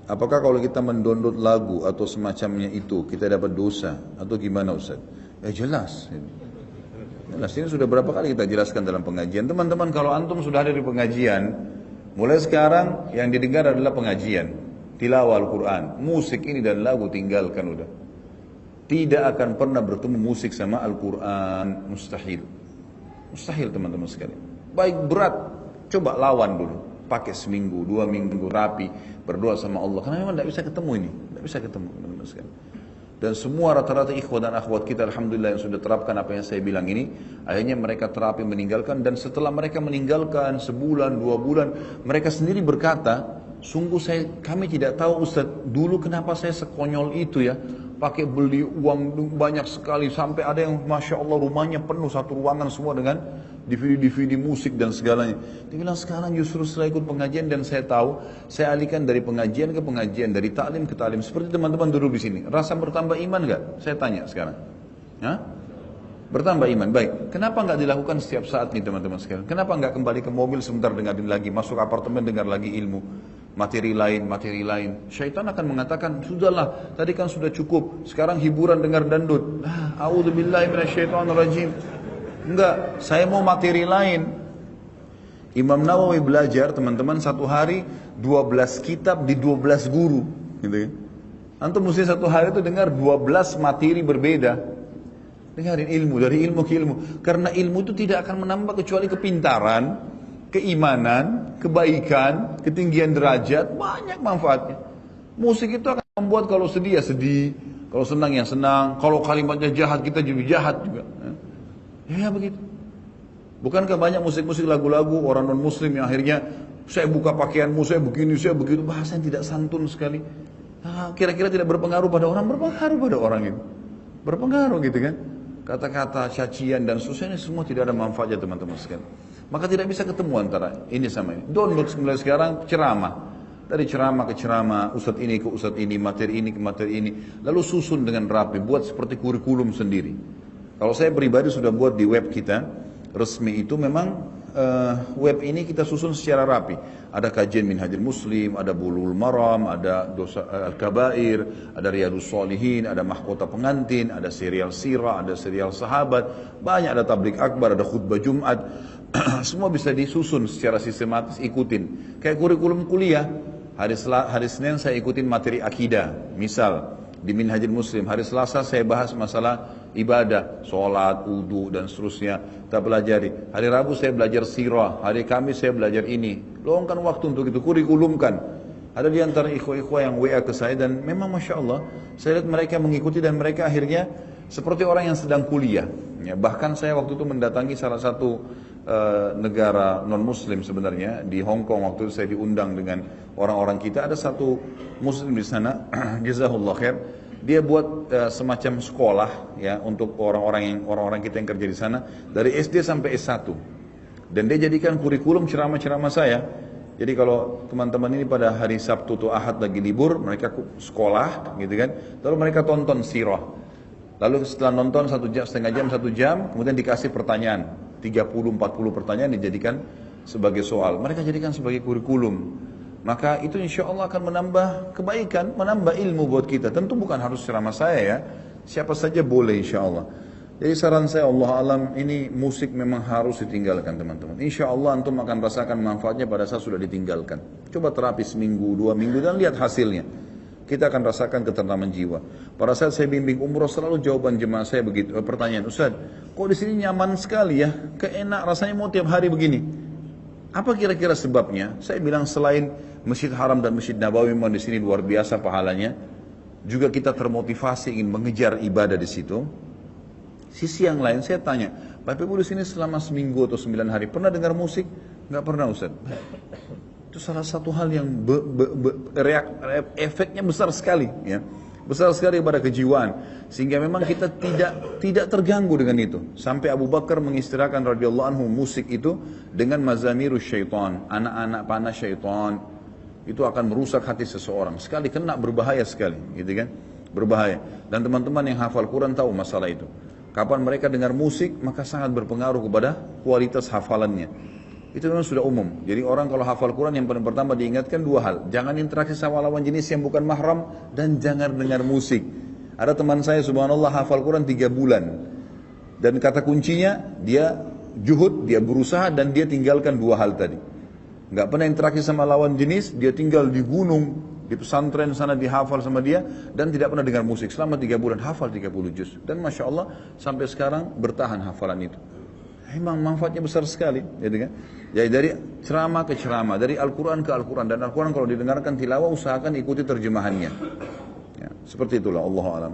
apakah kalau kita mendownload lagu atau semacamnya itu kita dapat dosa atau gimana Ustaz? Ya jelas. Jelas, ini sudah berapa kali kita jelaskan dalam pengajian. Teman-teman, kalau antum sudah ada di pengajian, mulai sekarang yang didengar adalah pengajian, tilawah Al-Quran. Musik ini dan lagu tinggalkan udah. Tidak akan pernah bertemu musik sama Al-Quran, mustahil. Mustahil teman-teman sekalian. Baik berat, coba lawan dulu. Pakai seminggu, 2 minggu rapi, berdoa sama Allah. Karena memang tidak bisa ketemu ini, tidak bisa ketemu teman-teman sekalian. Dan semua rata-rata ikhwan dan akhwat kita alhamdulillah yang sudah terapkan apa yang saya bilang ini, akhirnya mereka terapi meninggalkan, dan setelah mereka meninggalkan sebulan, 2 bulan, mereka sendiri berkata, sungguh kami tidak tahu Ustaz, dulu kenapa saya sekonyol itu ya, pakai beli uang banyak sekali, sampai ada yang Masya Allah rumahnya penuh, satu ruangan semua dengan DVD musik dan segalanya. Dia bilang sekarang justru setelah ikut pengajian dan saya tahu, saya alihkan dari pengajian ke pengajian, dari taklim ke taklim. Seperti teman-teman duduk di sini, rasa bertambah iman nggak? Saya tanya sekarang. Hah? Bertambah iman, baik. Kenapa nggak dilakukan setiap saat nih teman-teman sekalian? Kenapa nggak kembali ke mobil sebentar dengerin lagi, masuk apartemen dengar lagi ilmu, materi lain. Syaitan akan mengatakan, sudahlah, tadi kan sudah cukup, sekarang hiburan dengar dangdut. A'udzubillahi minasyaitonirrajim. Enggak, saya mau materi lain. Imam Nawawi belajar teman-teman satu hari 12 kitab di 12 guru, gitu kan? Antum mesti satu hari itu dengar 12 materi berbeda. Dengarin ilmu, dari ilmu ke ilmu. Karena ilmu itu tidak akan menambah kecuali kepintaran, keimanan, kebaikan, ketinggian derajat, banyak manfaatnya. Musik itu akan membuat kalau sedih ya sedih, kalau senang ya senang, kalau kalimatnya jahat kita jadi jahat juga. Ya begitu. Bukankah banyak musik-musik lagu-lagu orang non-muslim yang akhirnya saya buka pakaianmu, saya begini, saya begitu, bahasa yang tidak santun sekali. Kira-kira tidak berpengaruh pada orang? Berpengaruh pada orang itu. Berpengaruh gitu kan. Kata-kata, cacian dan seterusnya semua tidak ada manfaatnya teman-teman sekalian. Maka tidak bisa ketemu antara ini sama ini. Download mulai sekarang ceramah. Dari ceramah ke ceramah, ustadz ini ke ustadz ini, materi ini ke materi ini. Lalu susun dengan rapi, buat seperti kurikulum sendiri. Kalau saya pribadi sudah buat di web kita, resmi itu memang web ini kita susun secara rapi. Ada kajian Minhajul Muslim, ada Bulughul Maram, ada dosa Al-Kabair, ada Riyadhus Shalihin, ada Mahkota Pengantin, ada serial sirah, ada serial sahabat, banyak, ada tablik akbar, ada khutbah Jumat. Semua bisa disusun secara sistematis, ikutin. Kayak kurikulum kuliah. Hari Senin saya ikutin materi akidah, misal di Minhajul Muslim. Hari Selasa saya bahas masalah ibadah, sholat, wudu dan seterusnya. Kita pelajari. Hari Rabu saya belajar sirah. Hari Kamis saya belajar ini. Luangkan waktu untuk itu, kurikulumkan. Ada di antara ikhwah-ikhwah yang WA ke saya dan memang Masya Allah, saya lihat mereka mengikuti dan mereka akhirnya seperti orang yang sedang kuliah. Ya, bahkan saya waktu itu mendatangi salah satu negara non-muslim sebenarnya di Hong Kong. Waktu itu saya diundang dengan orang-orang kita. Ada satu muslim di sana, jazahullah khair. Dia buat semacam sekolah ya untuk orang-orang kita yang kerja di sana dari SD sampai S1. Dan dia jadikan kurikulum ceramah-ceramah saya. Jadi kalau teman-teman ini pada hari Sabtu atau Ahad lagi libur, mereka sekolah gitu kan. Lalu mereka tonton sirah. Lalu setelah nonton 1 jam, setengah jam, 1 jam, kemudian dikasih pertanyaan. 30-40 pertanyaan dijadikan sebagai soal. Mereka jadikan sebagai kurikulum. Maka itu insya Allah akan menambah kebaikan, menambah ilmu buat kita. Tentu bukan harus ceramah saya ya. Siapa saja boleh insya Allah. Jadi saran saya Allah alam, ini musik memang harus ditinggalkan teman-teman. Insya Allah antum akan rasakan manfaatnya pada saat sudah ditinggalkan. Coba terapi seminggu, 2 minggu dan lihat hasilnya. Kita akan rasakan ketenangan jiwa. Pada saat saya bimbing umroh selalu jawaban jemaah saya begitu. Pertanyaan, Ustaz, kok di sini nyaman sekali ya? Keenak rasanya mau tiap hari begini. Apa kira-kira sebabnya? Saya bilang selain Masjid Haram dan Masjid Nabawi memang di sini luar biasa pahalanya, juga kita termotivasi ingin mengejar ibadah di situ. Sisi yang lain saya tanya, Bapak Ibu di sini selama seminggu atau 9 hari pernah dengar musik? Enggak pernah Ustaz. Itu salah satu hal yang efeknya besar sekali ya. Besar sekali pada kejiwaan sehingga memang kita tidak terganggu dengan itu. Sampai Abu Bakar mengistilahkan radhiyallahu anhu musik itu dengan mazamirus syaitan, anak-anak panah syaitan. Itu akan merusak hati seseorang. Sekali kena berbahaya sekali, gitu kan? Berbahaya. Dan teman-teman yang hafal Quran tahu masalah itu. Kapan mereka dengar musik maka sangat berpengaruh kepada kualitas hafalannya. Itu memang sudah umum. Jadi orang kalau hafal Quran yang paling pertama diingatkan dua hal. Jangan interaksi sama lawan jenis yang bukan mahram dan jangan dengar musik. Ada teman saya subhanallah hafal Quran 3 bulan. Dan kata kuncinya dia juhud, dia berusaha dan dia tinggalkan dua hal tadi. Nggak pernah interaksi sama lawan jenis, dia tinggal di gunung, di pesantren sana dihafal sama dia dan tidak pernah dengar musik selama 3 bulan hafal 30 juz. Dan Masya Allah sampai sekarang bertahan hafalan itu. Memang manfaatnya besar sekali, gitu kan? Jadi dari ceramah ke ceramah, dari Al-Quran ke Al-Quran, dan Al-Quran kalau didengarkan tilawah usahakan ikuti terjemahannya. Ya, seperti itulah Allah alam.